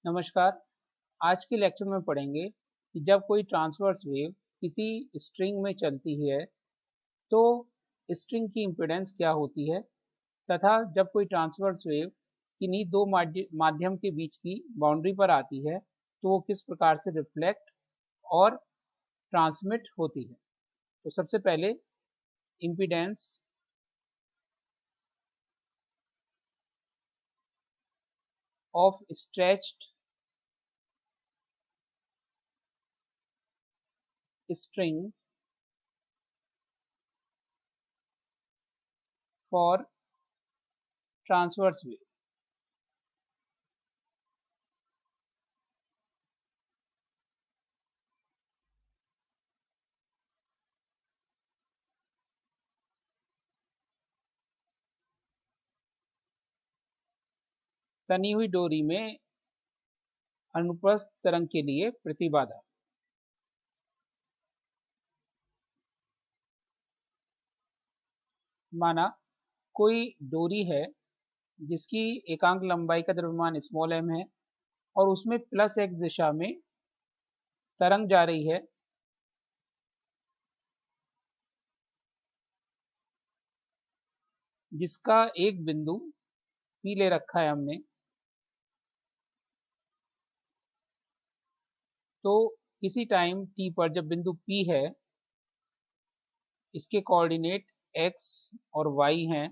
नमस्कार। आज के लेक्चर में पढ़ेंगे कि जब कोई ट्रांसवर्स वेव किसी स्ट्रिंग में चलती है तो स्ट्रिंग की इम्पीडेंस क्या होती है, तथा जब कोई ट्रांसवर्स वेव किन्हीं दो माध्यम के बीच की बाउंड्री पर आती है तो वो किस प्रकार से रिफ्लेक्ट और ट्रांसमिट होती है। तो सबसे पहले impedance of stretched string for transverse wave. तनी हुई डोरी में अनुप्रस्थ तरंग के लिए प्रतिबाधा। माना कोई डोरी है जिसकी एकांक लंबाई का द्रव्यमान स्मॉल m है और उसमें प्लस x दिशा में तरंग जा रही है, जिसका एक बिंदु P ले रखा है हमने। तो किसी टाइम t पर जब बिंदु P है, इसके कोऑर्डिनेट x और y हैं,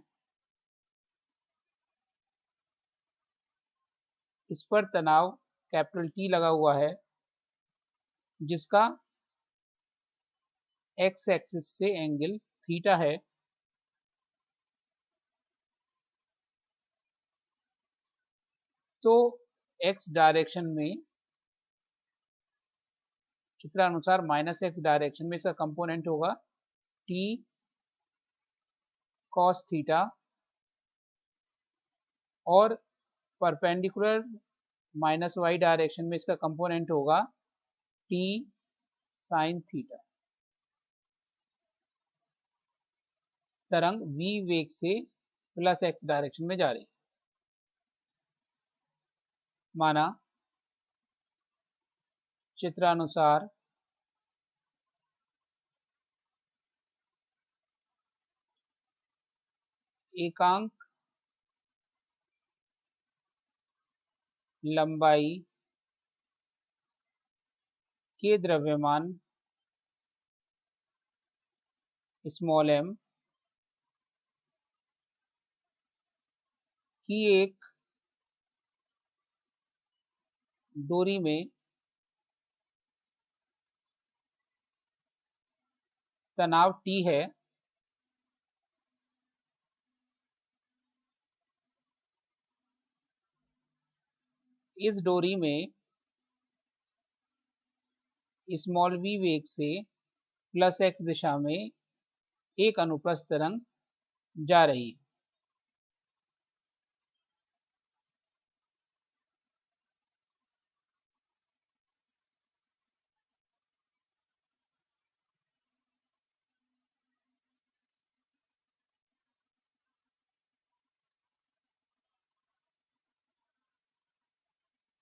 इस पर तनाव कैपिटल T लगा हुआ है जिसका x एक्सिस से एंगल थीटा है। तो x डायरेक्शन में चित्रानुसार माइनस x डायरेक्शन में इसका कंपोनेंट होगा t cos थीटा और परपेंडिकुलर माइनस y डायरेक्शन में इसका कंपोनेंट होगा t sin थीटा। तरंग v वेग से प्लस x डायरेक्शन में जा रही है। माना चित्रानुसार एकांक लंबाई के द्रव्यमान स्मॉल m की एक डोरी में तनाव T है। इस डोरी में स्मॉल v वेग से प्लस x दिशा में एक अनुप्रस्थ तरंग जा रही है।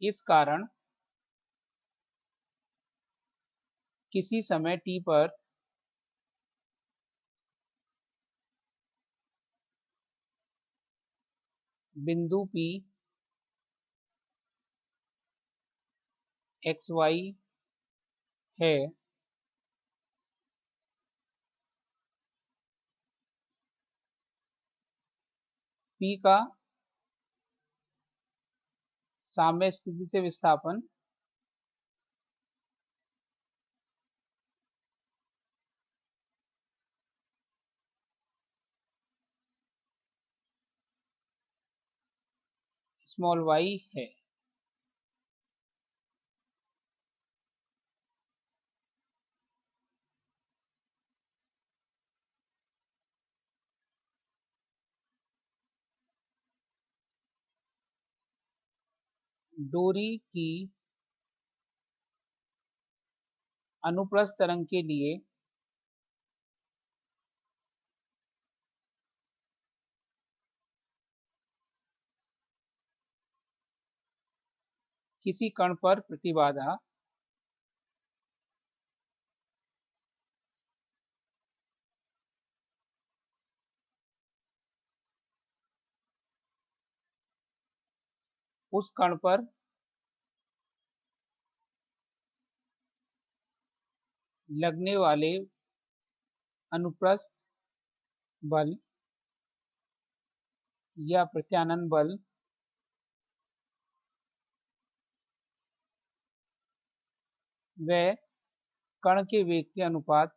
इस कारण किसी समय t पर बिंदु P xy है, P का साम्य स्थिति से विस्थापन स्मॉल y है। डोरी की अनुप्रस्थ तरंग के लिए किसी कण पर प्रतिबाधा उस कण पर लगने वाले अनुप्रस्थ बल या प्रत्यानयन बल व कण के वेग के अनुपात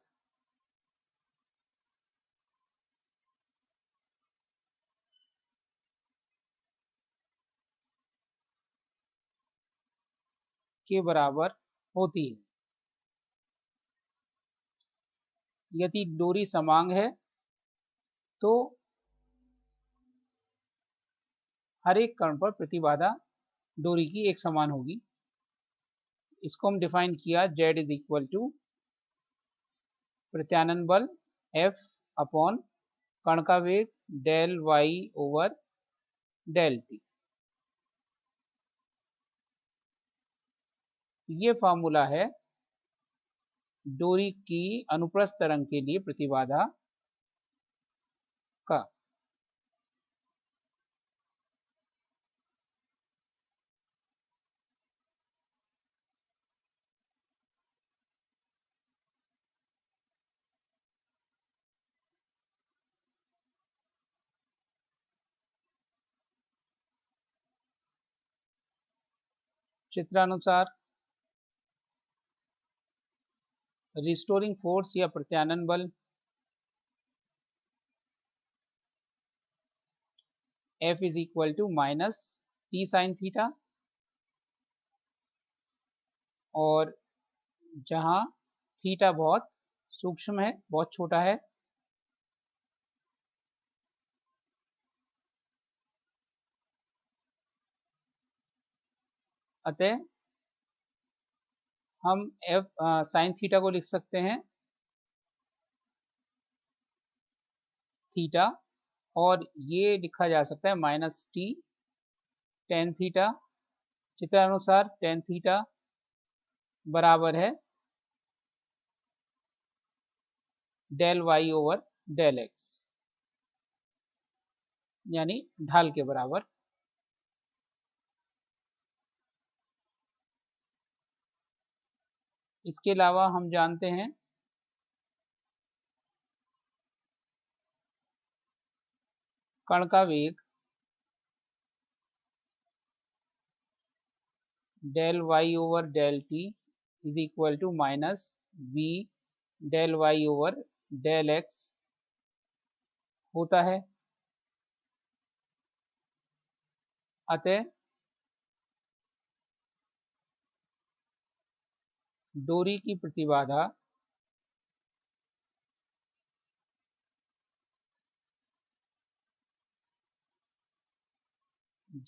के बराबर होती है। यदि डोरी समान है तो हर एक कण पर प्रतिबाधा डोरी की एक समान होगी। इसको हम डिफाइन किया Z इज इक्वल टू प्रत्यानयन बल F अपॉन कण का वेग del y over del t। ये फार्मूला है डोरी की अनुप्रस्थ तरंग के लिए प्रतिबाधा का। चित्रानुसार रिस्टोरिंग फोर्स या प्रत्यानयन बल F is equal to minus T sine theta, और जहां थीटा बहुत सूक्ष्म है, बहुत छोटा है, अतः हम F साइन थीटा को लिख सकते हैं थीटा, और ये लिखा जा सकता है माइनस टी टेन थीटा। चित्रानुसार टेन थीटा बराबर है del Y over del x, यानी ढाल के बराबर। इसके अलावा हम जानते हैं कण का वेग del Y over del T is equal to minus V del Y over del X होता है। अतः डोरी की प्रतिबाधा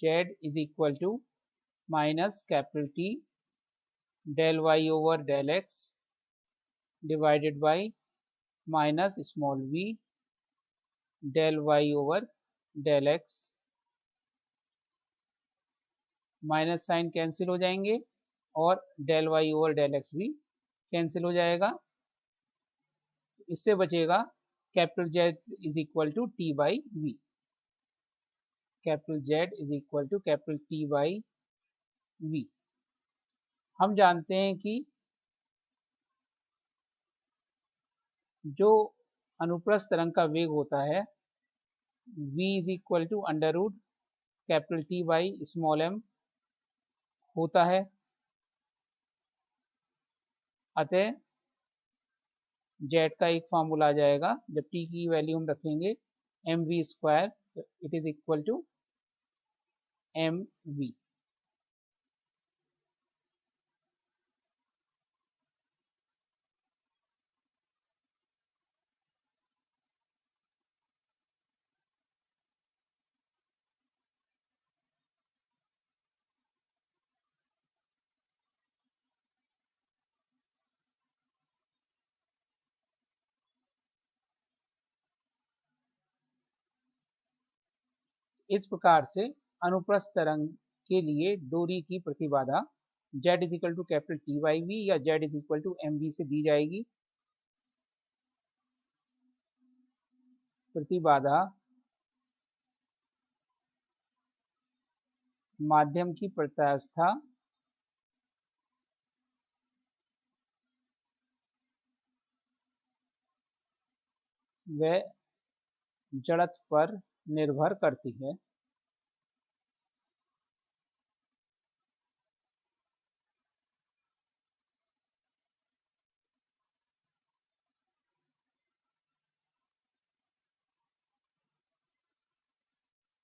Z is equal to minus capital T del Y over del X divided by minus small v del Y over del X. Minus sine cancel हो जाएंगे और del Y over del X भी कैंसिल हो जाएगा। इससे बचेगा capital Z is equal to T by V. Capital Z is equal to capital T by V. हम जानते हैं कि जो अनुप्रस्थ तरंग का वेग होता है v is equal to under root capital T by small m होता है। अतः Z का एक फार्मूला आ जाएगा, जब t की वैल्यू हम रखेंगे M V square, it is equal to M V. इस प्रकार से अनुप्रस्थ तरंग के लिए डोरी की प्रतिबाधा Z is equal to capital T by V या Z is equal to M V से दी जाएगी। प्रतिबाधा माध्यम की प्रत्यास्था व जड़त्व पर निर्भर करती है।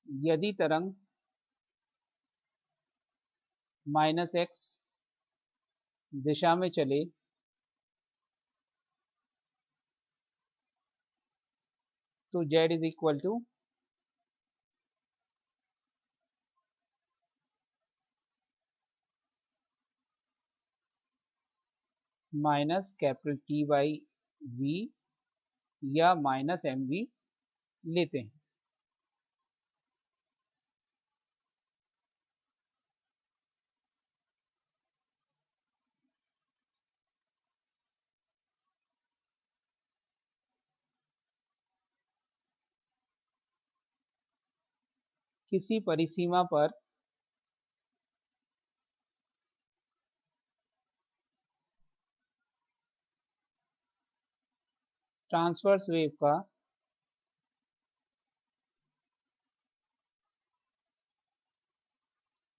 यदि तरंग -x दिशा में चले तो Z is equal to minus capital T by V या माइनस एम वी लेते हैं। किसी परिसीमा पर ट्रांसवर्स वेव का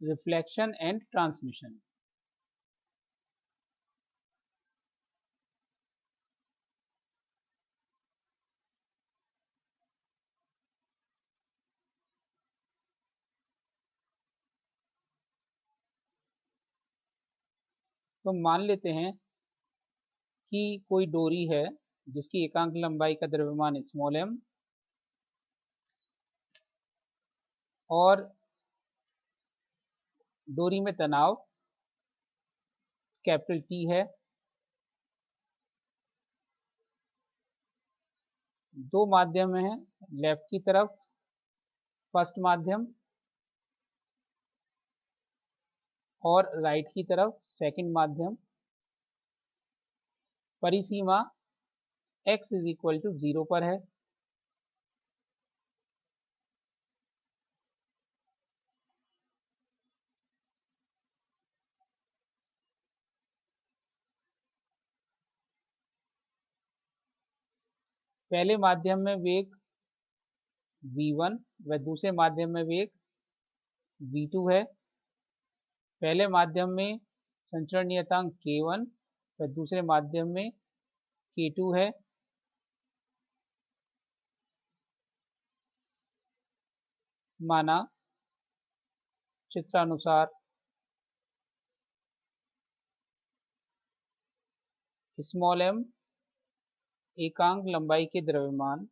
रिफ्लेक्शन एंड ट्रांसमिशन तो मान लेते हैं कि कोई डोरी है जिसकी एकांक लंबाई का द्रव्यमान स्मॉल m और डोरी में तनाव कैपिटल T है। दो माध्यम हैं, लेफ्ट की तरफ फर्स्ट माध्यम और राइट की तरफ सेकंड माध्यम। परिसीमा x इज इक्वल टू 0 पर है। पहले माध्यम में वेग v1 व दूसरे माध्यम में वेग v2 है। पहले माध्यम में संचरण नियतांक k1 व दूसरे माध्यम में k2 है। माना चित्रानुसार स्मॉल m एकांक लंबाई के द्रव्यमान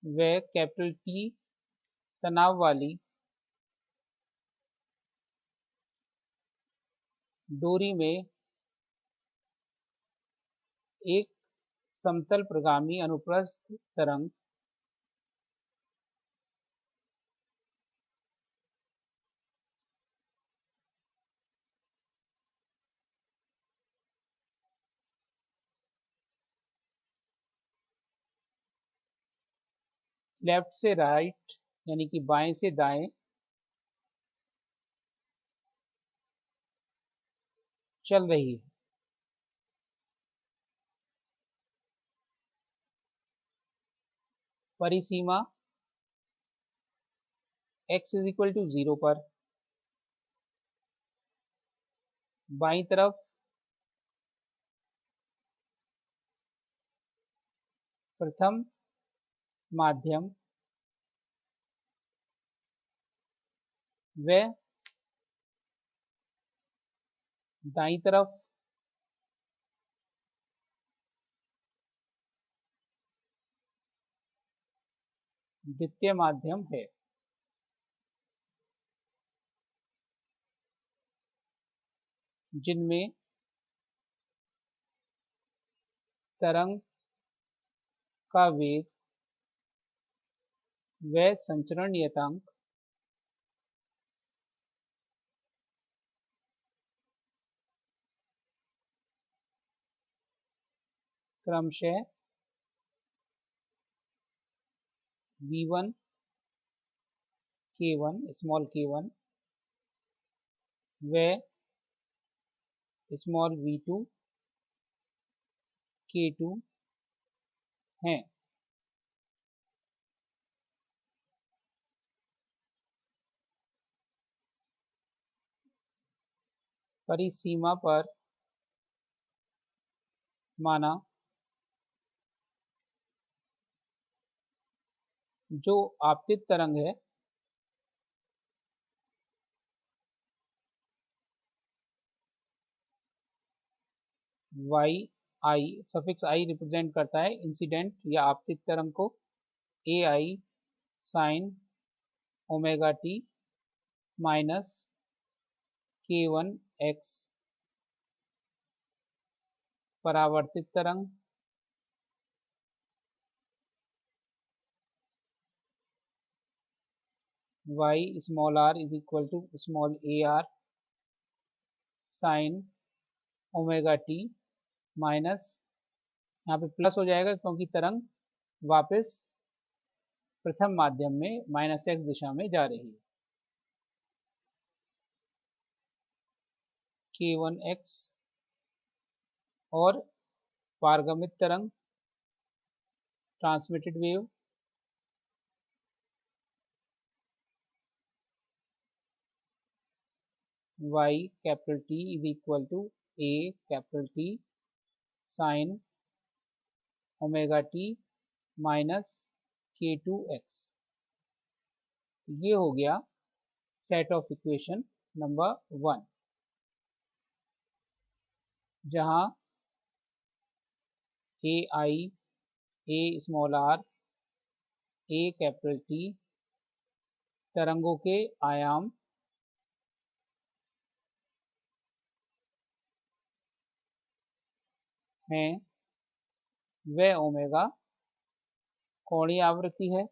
व कैपिटल T तनाव वाली डोरी में एक समतल प्रगामी अनुप्रस्थ तरंग लेफ्ट से राइट यानी कि बाएं से दाएं चल रही है। परिसीमा x इज इक्वल टू 0 पर बाईं तरफ प्रथम माध्यम व दाईं तरफ द्वितीय माध्यम है। जिनमें तरंग का वेग व संचरण नियतांक क्रमशः v1 k1 स्मॉल k1 व स्मॉल v2 k2 हैं। परिसीमा पर माना जो आपतित तरंग है y i suffix i represent करता है इंसिडेंट या आपतित तरंग को, A I sine omega T minus के वन एक्स परावर्तित तरंग y small r is equal to small A are sine omega T minus, यहाँ पे प्लस हो जाएगा क्योंकि तरंग वापस प्रथम माध्यम में माइनस एक्स दिशा में जा रही है, के वन एक्स। और पारगमित तरंग transmitted wave y capital T is equal to a capital T sine omega T minus k two x. ये हो गया सेट ऑफ इक्वेशन नंबर 1, जहाँ a i, a small r, a capital T तरंगों के आयाम हैं, व ओमेगा कोणीय आवृत्ति है।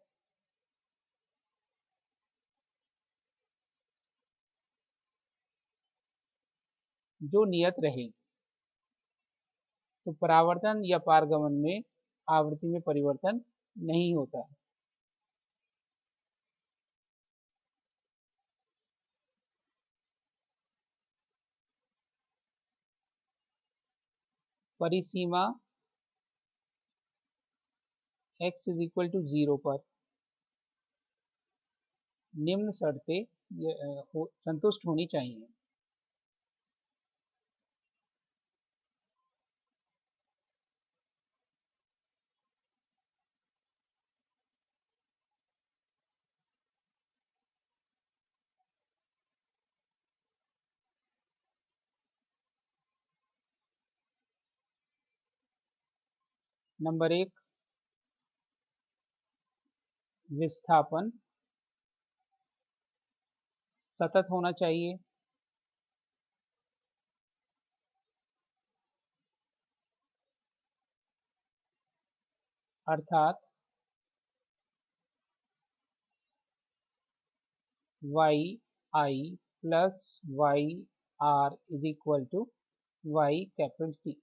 जो नियत रहेगी, तो परावर्तन या पारगमन में आवृत्ति में परिवर्तन नहीं होता है। परिसीमा x इज इक्वल टू 0 पर निम्न शर्तें संतुष्ट होनी चाहिए। नंबर 1, विस्थापन सतत होना चाहिए, अर्थात Y I plus Y are is equal to Y capital T.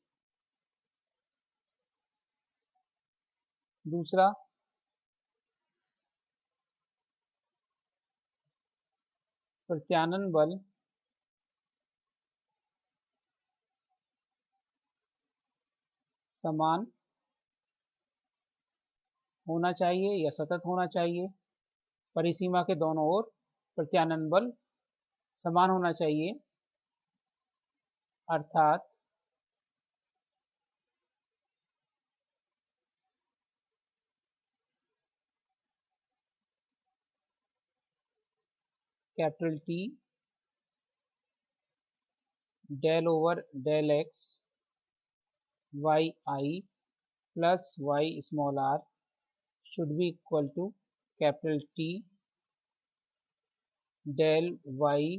दूसरा, प्रत्यानयन बल समान होना चाहिए या सतत होना चाहिए। परिसीमा के दोनों ओर प्रत्यानयन बल समान होना चाहिए, अर्थात capital T del over del X Y I plus Y small R should be equal to capital T del Y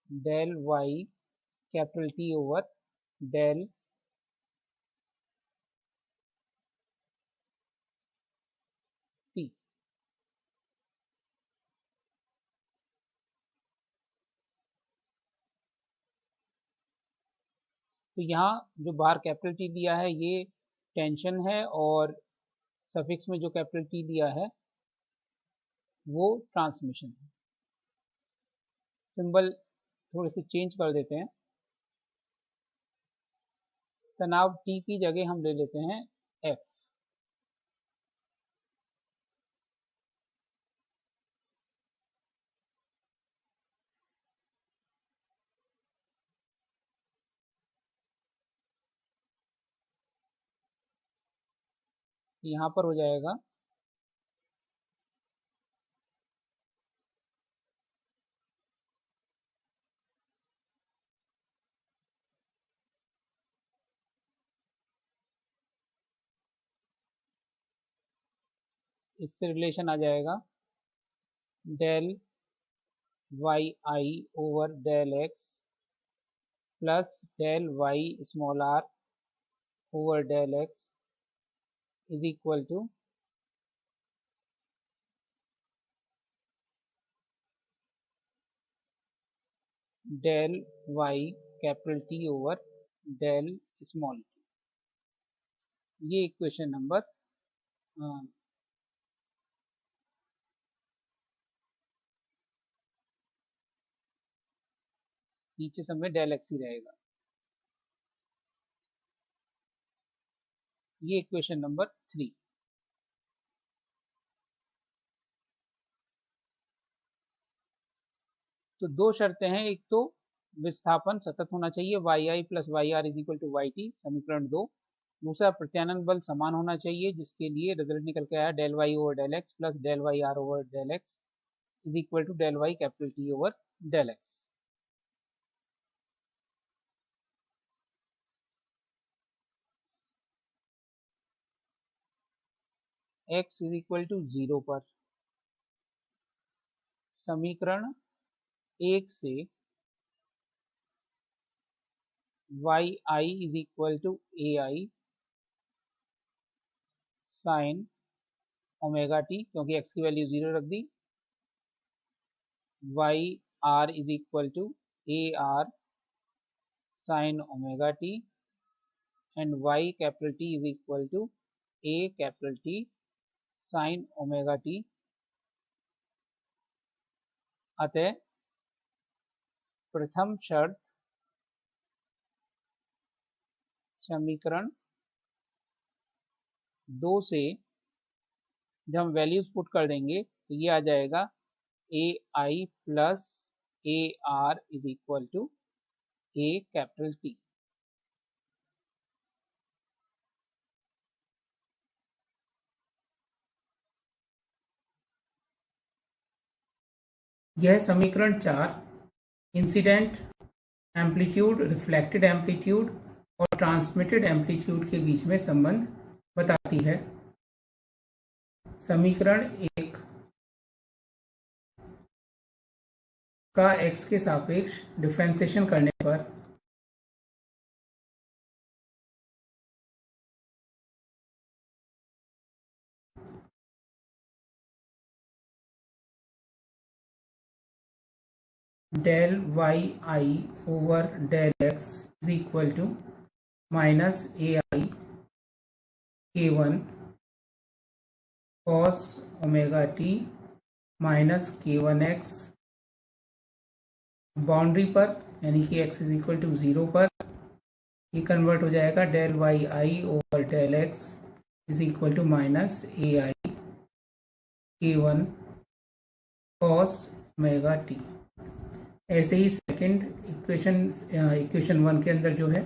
del Y capital T over del T. तो यहाँ जो बाहर कैपिटल टी दिया है ये टेंशन है, और सफिक्स में जो कैपिटल टी दिया है वो ट्रांसमिशन है। सिंबल थोड़े से चेंज कर देते हैं। तनाव टी की जगह हम ले लेते हैं एफ। यहाँ पर हो जाएगा इससे रिलेशन आ जाएगा del Y I over del x plus del Y small R over del x is equal to del Y capital T over del small T. ये इक्वेशन नंबर नीचे समय डेल एक्स ही रहेगा। ये इक्वेशन नंबर 3। तो दो शर्तें हैं, एक तो विस्थापन सतत होना चाहिए Y I plus Y are is equal to Y T, समीकरण 2। दूसरा प्रत्यानयन बल समान होना चाहिए, जिसके लिए रिजल्ट निकल के आया del Y over del x plus del y r over del x is equal to del Y capital T over del x. X is equal to 0 पर समीकरण 1 से y i is equal to a I sine omega t, क्योंकि x की value 0 रख दी, y are is equal to a are sine omega t and y capital T is equal to a capital T sign omega T. अतः प्रथम शर्त समीकरण 2 से जब हम वैल्यूज पुट कर देंगे तो ये आ जाएगा a i plus a r is equal to a capital T. यह समीकरण 4 इंसिडेंट एम्पलीट्यूड, रिफ्लेक्टेड एम्पलीट्यूड और ट्रांसमिटेड एम्पलीट्यूड के बीच में संबंध बताती है। समीकरण 1 का x के सापेक्ष डिफरेंशिएशन करने पर del Y I over del x is equal to minus a i k one cos omega T minus के वन एक्स। बाउंड्री पर यानी कि x इज इक्वल टू 0 पर ये कन्वर्ट हो जाएगा del Y I over del x is equal to minus a i k one cos omega T. ऐसे ही second equation 1 के अंदर जो है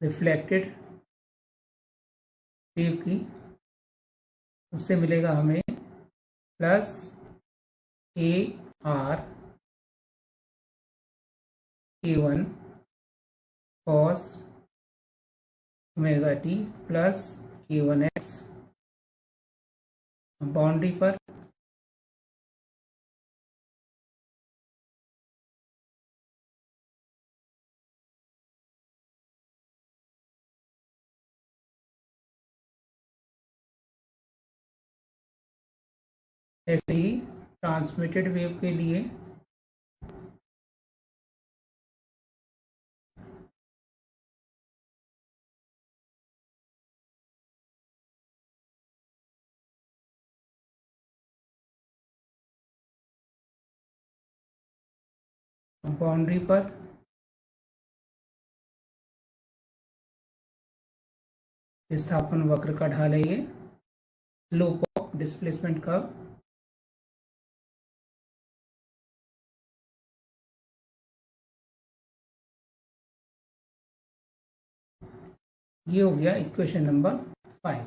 रिफ्लेक्टेड वेव की, उससे मिलेगा हमें प्लस ए आर के one cos omega T plus के वन एक्स। बाउंड्री पर ऐसे ही ट्रांसमिटेड वेव के लिए बाउंड्री पर विस्थापन वक्र का ढाल है ये, स्लोप ऑफ डिस्प्लेसमेंट कर्व। ये हो गया इक्वेशन नंबर 5।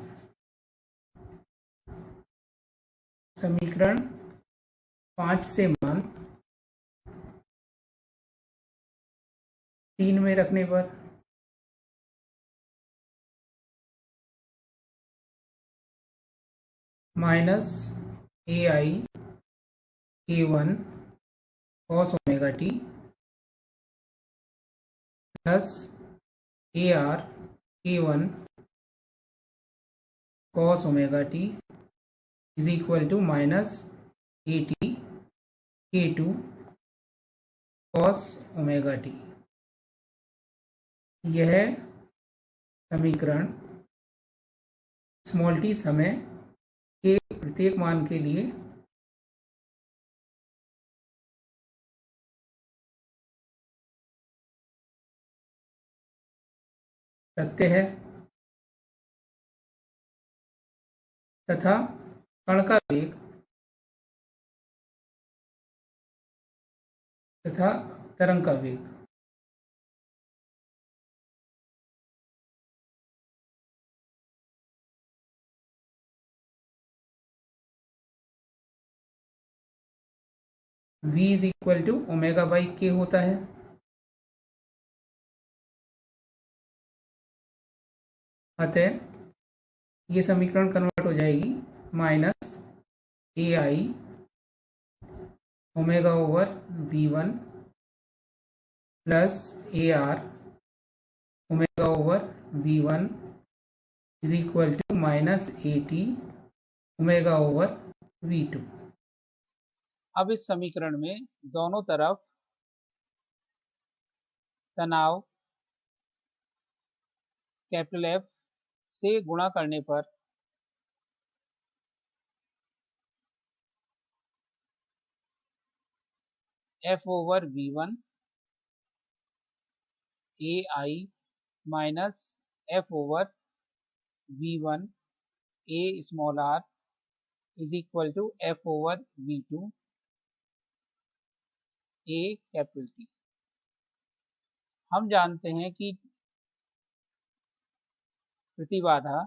समीकरण 5 से मान 3 में रखने पर minus AI K1 cos omega T plus AR K1 cos omega T is equal to minus AT K2 cos omega T. यह समीकरण स्मॉल टी समय के प्रत्येक मान के लिए सत्य है तथा कण का वेग तथा तरंग का वेग v is equal to omega by K होता है। अतः ये समीकरण कन्वर्ट हो जाएगी minus AI omega over V1 plus AR omega over V1 is equal to minus AT omega over V2। अब इस समीकरण में दोनों तरफ तनाव कैपिटल F से गुणा करने पर F over V1 AI minus F over V1 A small r is equal to F over V2 A capital T। हम जानते हैं कि प्रतिबाधा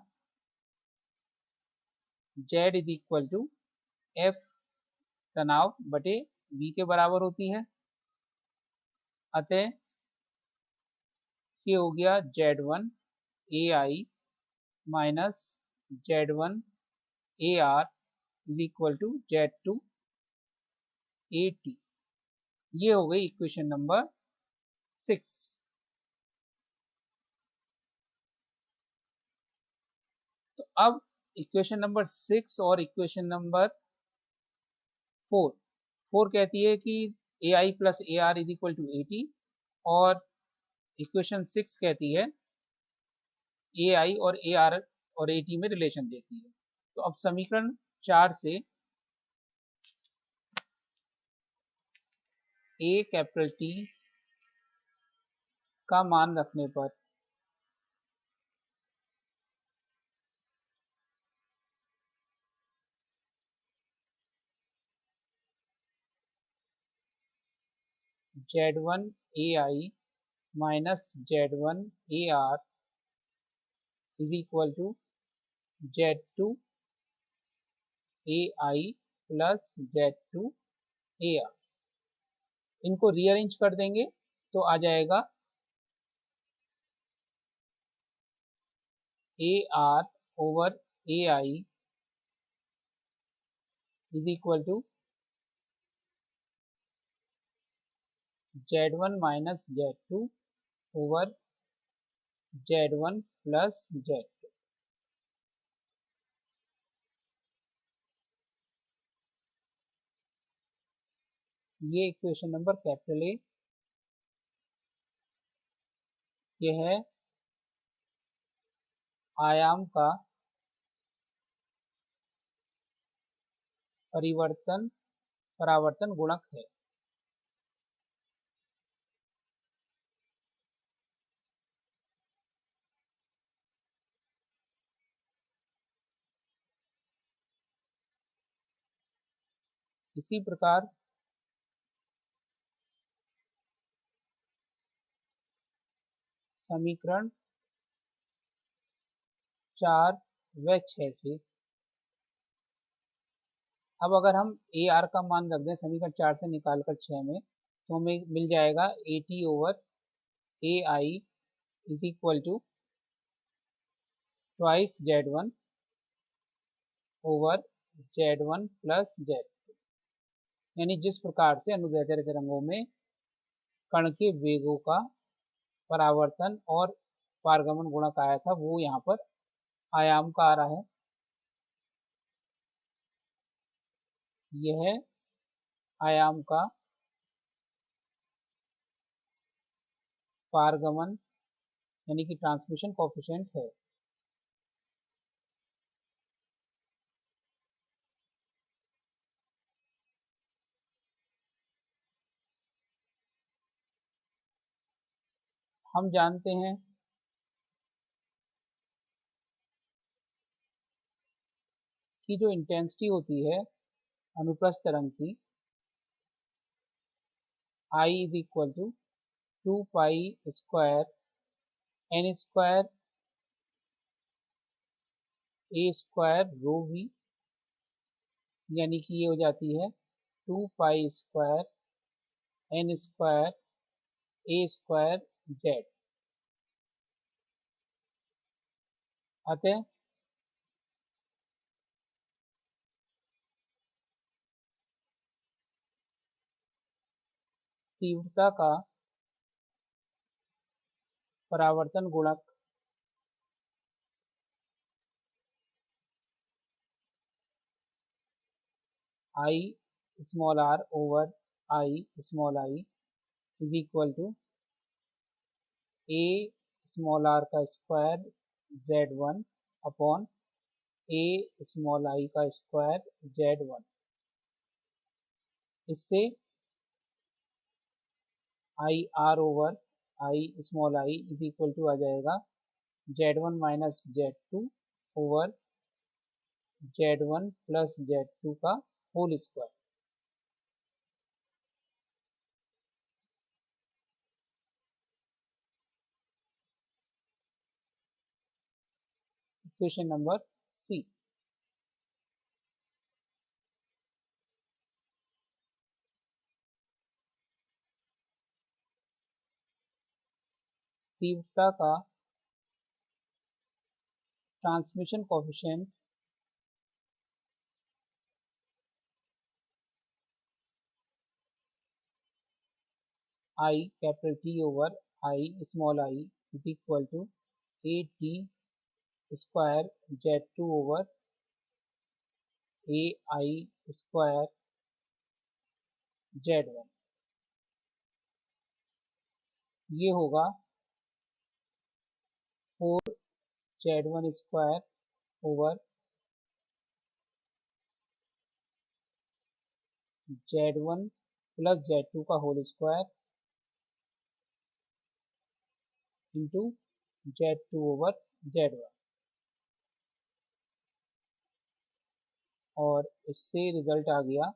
Z is equal to F तनाव बटे V के बराबर होती है। अतः ये हो गया Z1 AI minus Z1 AR is equal to Z2 AT। ये हो गई इक्वेशन नंबर 6। तो अब इक्वेशन नंबर 6 और इक्वेशन नंबर 4 कहती है कि AI plus AR is equal to AT, और इक्वेशन 6 कहती है AI और AR और AT में रिलेशन देती है। तो अब समीकरण 4 से A कैपिटल T का मान रखने पर Z1 AI minus Z1 AR is equal to Z2 AI plus Z2 AR। इनको रीअरेंज कर देंगे तो आ जाएगा AR over AI is equal to Z1 minus Z2 over Z1 plus Z2। ये इक्वेशन नंबर कैपिटल ए, ये है आयाम का परावर्तन गुणक है। इसी प्रकार समीकरण 4 व 6 से, अब अगर हम ए आर का मान रख दें समीकरण 4 से निकाल कर 6 में, तो हमें मिल जाएगा A T over A I is equal to twice Z1 over Z1 plus Z, यानी जिस प्रकार से अनुदैर्ध्य तरंगों में कण के वेगों का परावर्तन और पारगमन गुणक आया था, वो यहाँ पर आयाम का आ रहा है। यह आयाम का पारगमन यानी कि ट्रांसमिशन कोफिशिएंट है। हम जानते हैं कि जो इंटेंसिटी होती है अनुप्रस्थ तरंग की, I is equal to 2 pi square n square a square rho v, यानी कि ये हो जाती है 2 pi square n square a square z। अतः तीव्रता का परावर्तन गुणक I small r over I small I is equal to a small r का square Z1 upon a small I का स्क्वायर Z1। इससे I R over I small I is equal to आ जाएगा Z1 minus Z2 over Z1 plus Z2 का whole square. Equation number C. तीव्रता का transmission coefficient I capital T over I small I is equal to A T square Z2 over A I square Z1। ये होगा 4 Z1 square over Z1 plus Z2 का whole square into Z2 over Z1, और इससे result आ गया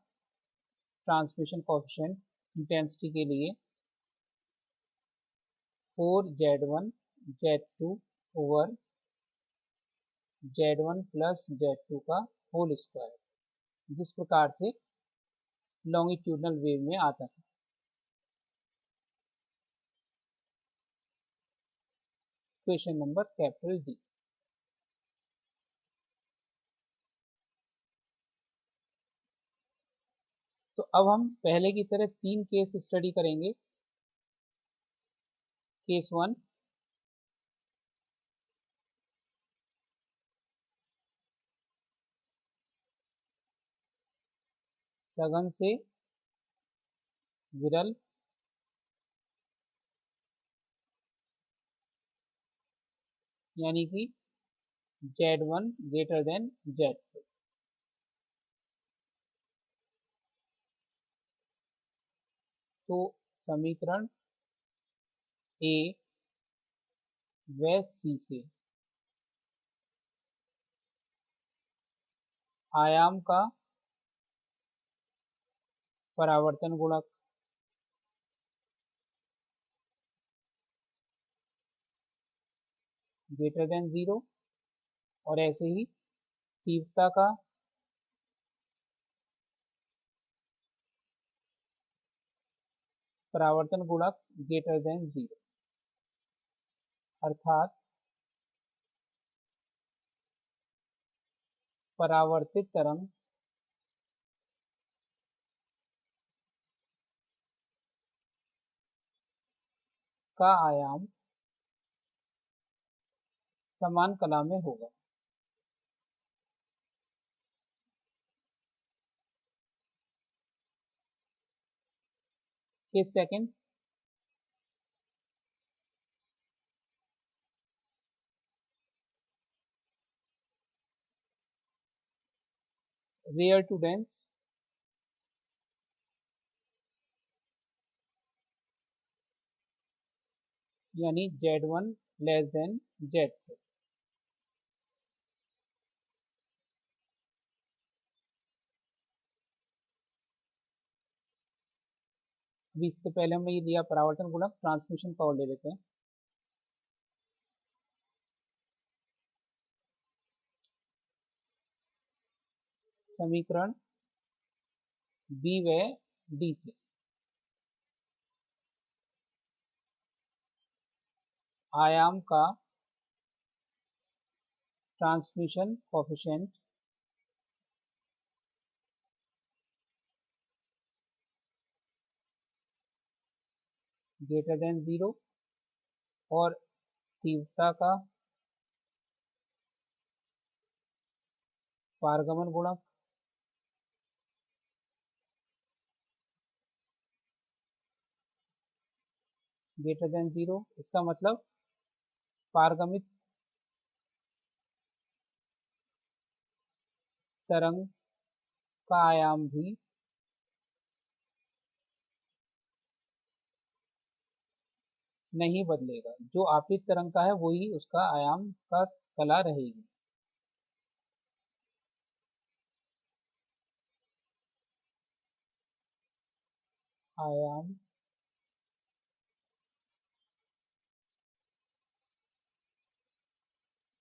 transmission coefficient intensity के लिए 4Z1 Z2 over Z1 plus Z2 का whole square, जिस प्रकार से लॉन्गिट्यूडनल वेव में आता है। Question number capital D. तो अब हम पहले की तरह 3 केस स्टडी करेंगे। केस 1, सघन से विरल यानी कि Z1 ग्रेटर देन Z2। तो समीकरण ए व सी से आयाम का परावर्तन गुणक ग्रेटर देन 0 और ऐसे ही तीव्रता का परावर्तन गुणक ग्रेटर देन 0, अर्थात परावर्तित तरंग का आयाम समान कला में होगा। Case second, rare to dense यानी Z1 लेस देन Z2। अभी इससे पहले हमने ये लिया परावर्तन गुणक, ट्रांसमिशन पावर ले लेते हैं। समीकरण बी व डी से आयाम का ट्रांसमिशन कोफिशिएंट ग्रेटर देन 0 और तीव्रता का पारगमन गुणक ग्रेटर देन 0। इसका मतलब पारगमित तरंग का आयाम भी नहीं बदलेगा, जो आपतित तरंग का है वही उसका आयाम का कला रहेगी। आयाम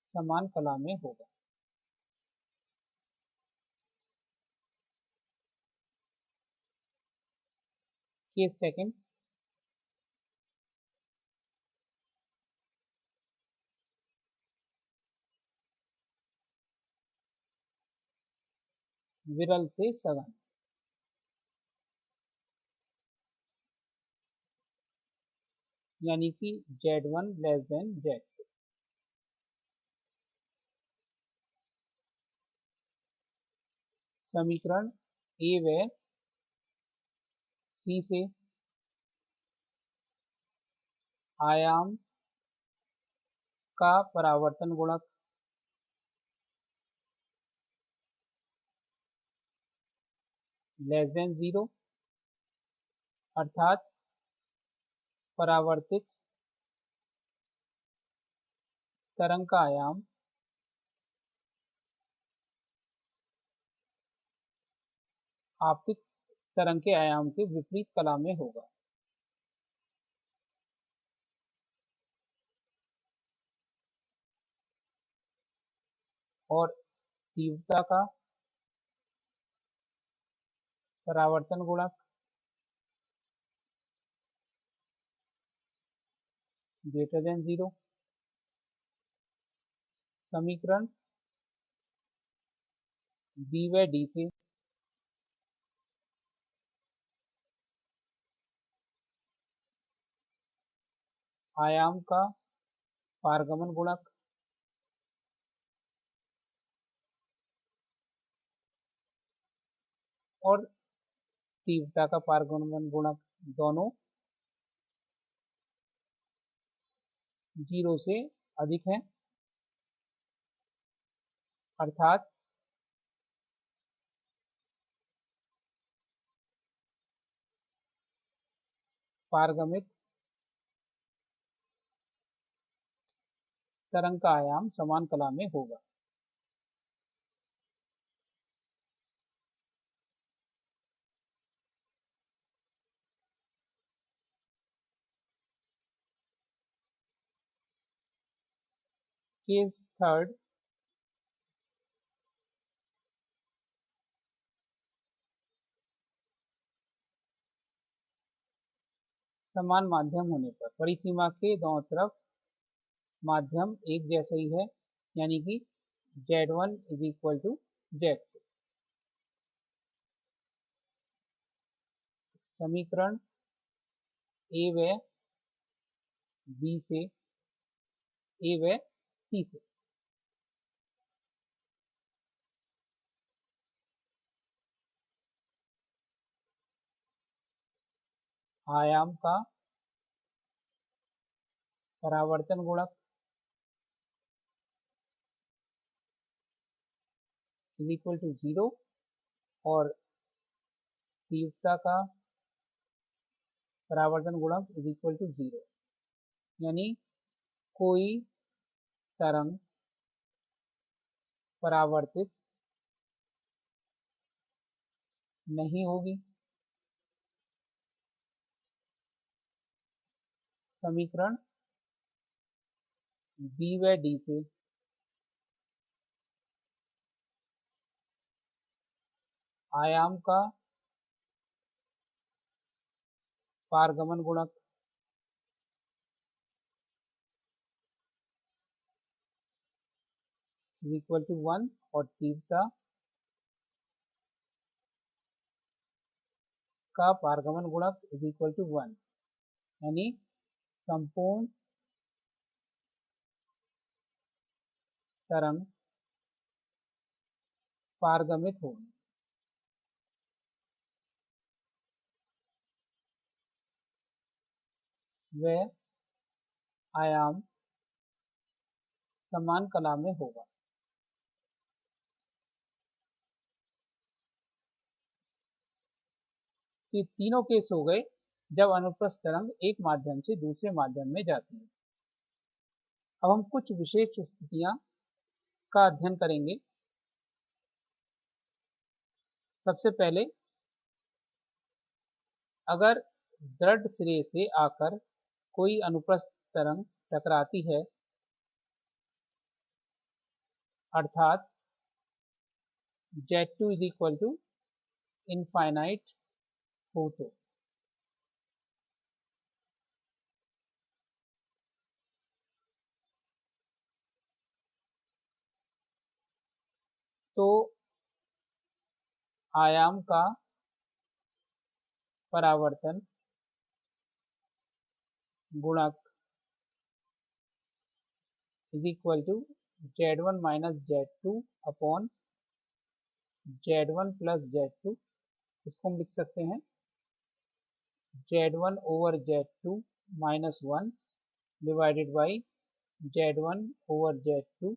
समान कला में होगा। केस सेकंड, विरल से सघन यानी कि Z1 लेस देन Z2। समीकरण ए व सी से आयाम का परावर्तन गुणक लेस देन 0, अर्थात परावर्तित तरंग का आयाम आपतित तरंग के आयाम के विपरीत कला में होगा। और तीव्रता का परावर्तन गुणक ग्रेटर देन 0। समीकरण बी व डी से आयाम का पारगमन गुणक और तीव्रता का पारगमन गुणक दोनों 0 से अधिक हैं, अर्थात पारगमित तरंग का आयाम समान कला में होगा। केस थर्ड, समान माध्यम होने पर परिसीमा के दोनों तरफ माध्यम एक जैसा ही है, यानी कि Z1 is equal to Z2। समीकरण ए व बी से, ए व सी से आयाम का परावर्तन गुणक इज इक्वल टू 0 और तीव्रता का परावर्तन गुणक इज इक्वल टू 0, यानी कोई तरंग परावर्तित नहीं होगी। समीकरण बी व डी से आयाम का पारगमन गुणक इज इक्वल टू 1 और तीव्रता का पारगमन गुणक इज इक्वल टू 1, यानी संपूर्ण तरंग पारगमित होगी। वह आयाम समान कला में होगा। ये तीनों केस हो गए जब अनुप्रस्थ तरंग एक माध्यम से दूसरे माध्यम में जाती है। अब हम कुछ विशेष स्थितियां का अध्ययन करेंगे। सबसे पहले, अगर दृढ़ सिरे से आकर कोई अनुप्रस्थ तरंग टकराती है, अर्थात Z2 is equal to infinite हो तो आयाम का परावर्तन गुणक is equal to Z1 minus Z2 upon Z1 plus Z2। इसको हम लिख सकते हैं Z1 over Z2 minus 1 divided by Z1 over Z2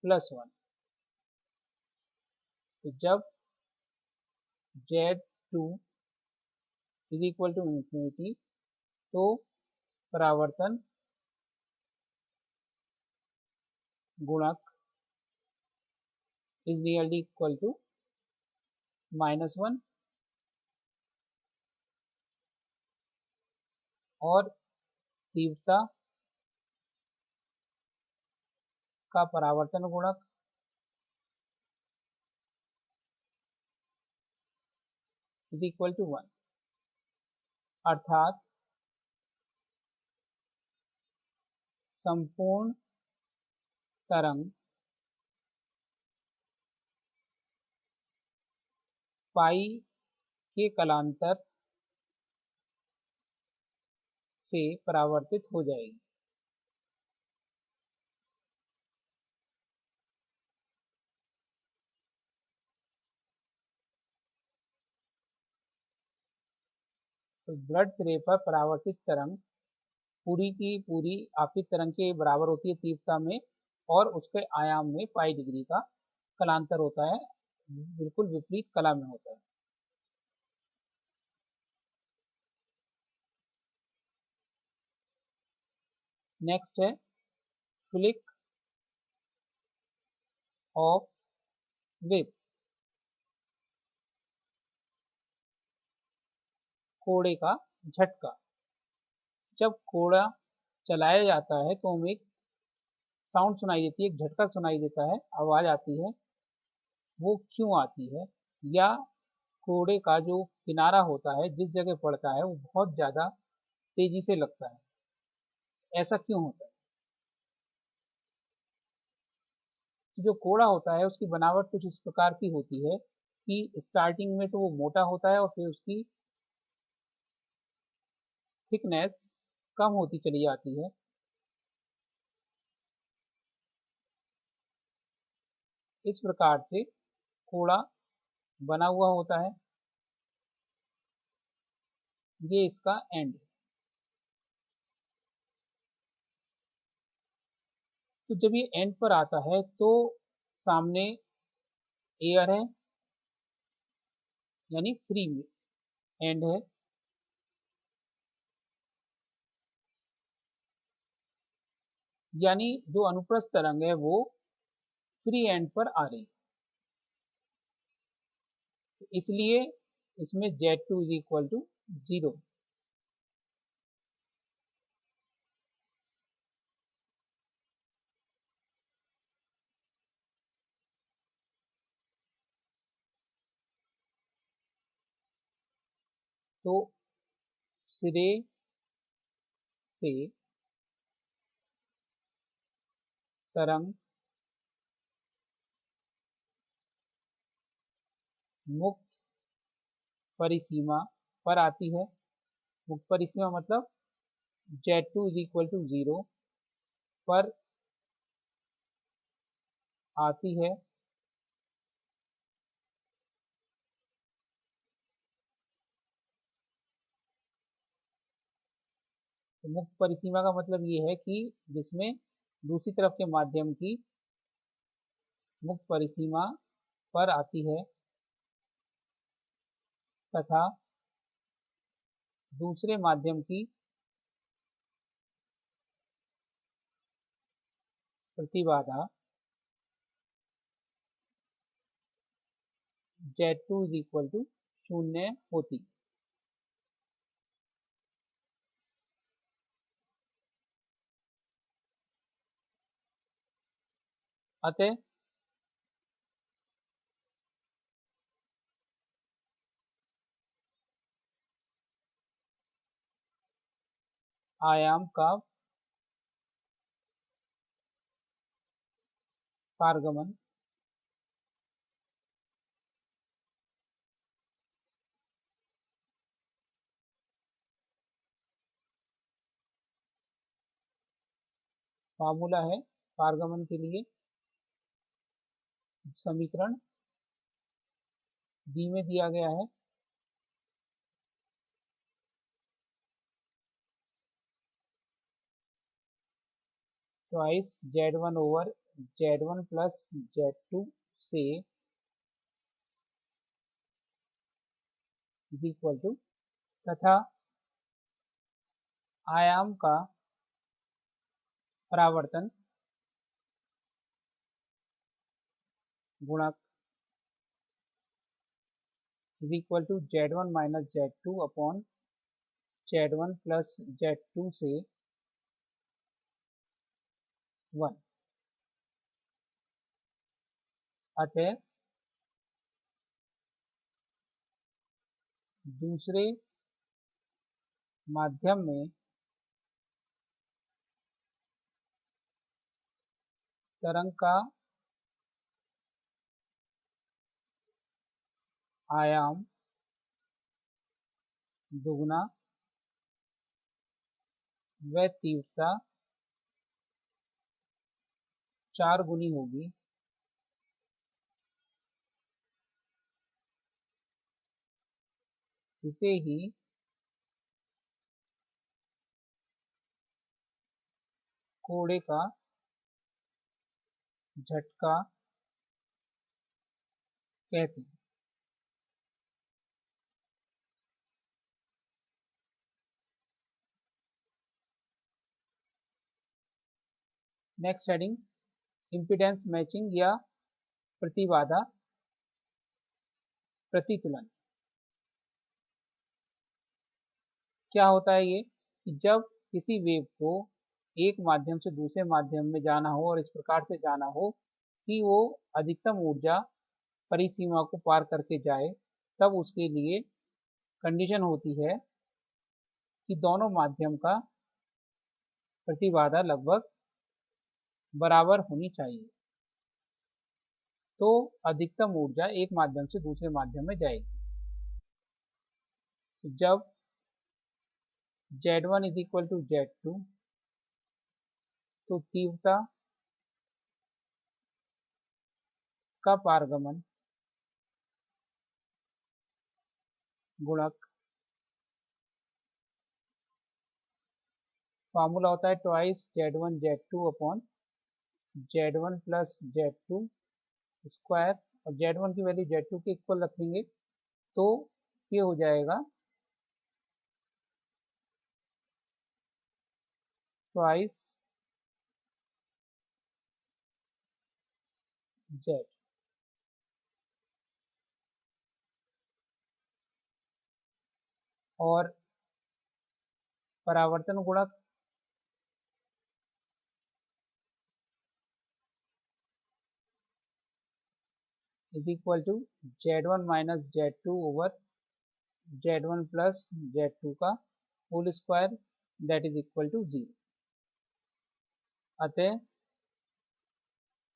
plus 1। तो जब Z2 is equal to infinity, तो परावर्तन गुणक इज नियरली इक्वल टू -1 और तीव्रता का परावर्तन गुणक इज इक्वल टू 1, अर्थात संपूर्ण तरंग पाई के कलांतर से परावर्तित हो जाएगी। तो ब्लड सिरे पर परावर्तित तरंग पूरी की पूरी आपतित तरंग के बराबर होती है तीव्रता में, और उसके आयाम में पाई डिग्री का कलांतर होता है, बिल्कुल विपरीत कला में होता है। नेक्स्ट है फ्लिक ऑफ वेव, कोड़े का झटका। जब कोड़ा चलाया जाता है तो हमें एक साउंड सुनाई देती है, एक झटका सुनाई देता है, आवाज आती है। वो क्यों आती है? या कोड़े का जो किनारा होता है जिस जगह पड़ता है वो बहुत ज्यादा तेजी से लगता है, ऐसा क्यों होता है? जो कोड़ा होता है उसकी बनावट कुछ इस प्रकार की होती है कि स्टार्टिंग में तो वो मोटा होता है और फिर उसकी थिकनेस कम होती चली जाती है। इस प्रकार से कोड़ा बना हुआ होता है। ये इसका एंड है। तो जब ये एंड पर आता है तो सामने एयर है, यानी फ्री एंड है, यानी जो अनुप्रस्थ तरंग है वो फ्री एंड पर आ रही है। तो इसलिए इसमें Z2 इज इक्वल टू 0। तो सिरे से तरंग मुक्त परिसीमा पर आती है। मुक्त परिसीमा मतलब Z2 इज इक्वल टू 0 पर आती है। तो मुक्त परिसीमा का मतलब ये है कि जिसमें दूसरी तरफ के माध्यम की मुक्त परिसीमा पर आती है तथा दूसरे माध्यम की प्रतिबाधा Z2 इज इक्वल टू 0 होती। अतः आयाम का पारगमन फार्मूला है पारगमन के लिए, समीकरण बी में दिया गया है। Twice Z1 over Z1 plus Z2 से इज इक्वल टू, तथा आयाम का परावर्तन गुणक is equal to Z1 minus Z2 upon Z1 plus Z2 से 1। अतः दूसरे माध्यम में तरंग का आयाम दुगना व तीव्रता 4 गुनी होगी। इसे ही कोड़े का झटका कहते हैं। नेक्स्ट हेडिंग, इम्पीडेंस मैचिंग या प्रतिबाधा प्रतितुलन। क्या होता है ये कि जब किसी वेव को एक माध्यम से दूसरे माध्यम में जाना हो और इस प्रकार से जाना हो कि वो अधिकतम ऊर्जा परिसीमा को पार करके जाए, तब उसके लिए कंडीशन होती है कि दोनों माध्यम का प्रतिबाधा लगभग बराबर होनी चाहिए, तो अधिकतम ऊर्जा एक माध्यम से दूसरे माध्यम में जाएगी। तो जब Z1 is equal to Z2, तो तीव्रता का पारगमन गुणक फार्मूला होता है twice Z1 Z2 upon Z1 plus Z2 square, और Z1 की वैल्यू Z2 के इक्वल रखेंगे तो ये हो जाएगा ट्वाइस Z। और परावर्तन गुणक is equal to Z1 minus Z2 over Z1 plus Z2 का whole square, that is equal to 0। अतः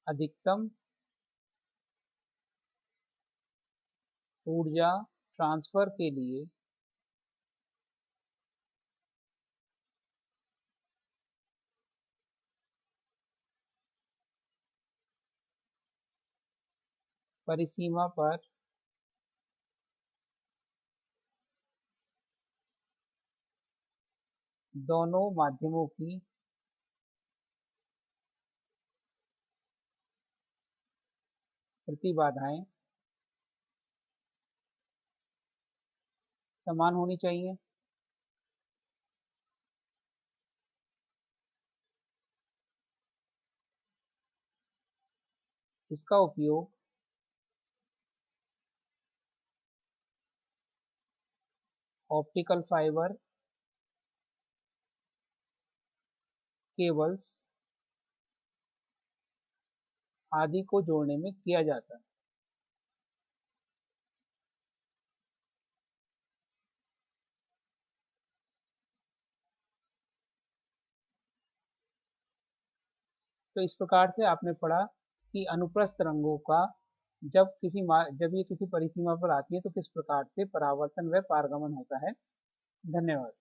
अधिकतम ऊर्जा ट्रांसफर के लिए परिसीमा पर दोनों माध्यमों की प्रतिबाधाएं समान होनी चाहिए। इसका उपयोग ऑप्टिकल फाइबर केबल्स आदि को जोड़ने में किया जाता है। तो इस प्रकार से आपने पढ़ा कि अनुप्रस्थ तरंगों का जब ये किसी परिसीमा पर आती है तो किस प्रकार से परावर्तन व पारगमन होता है। धन्यवाद।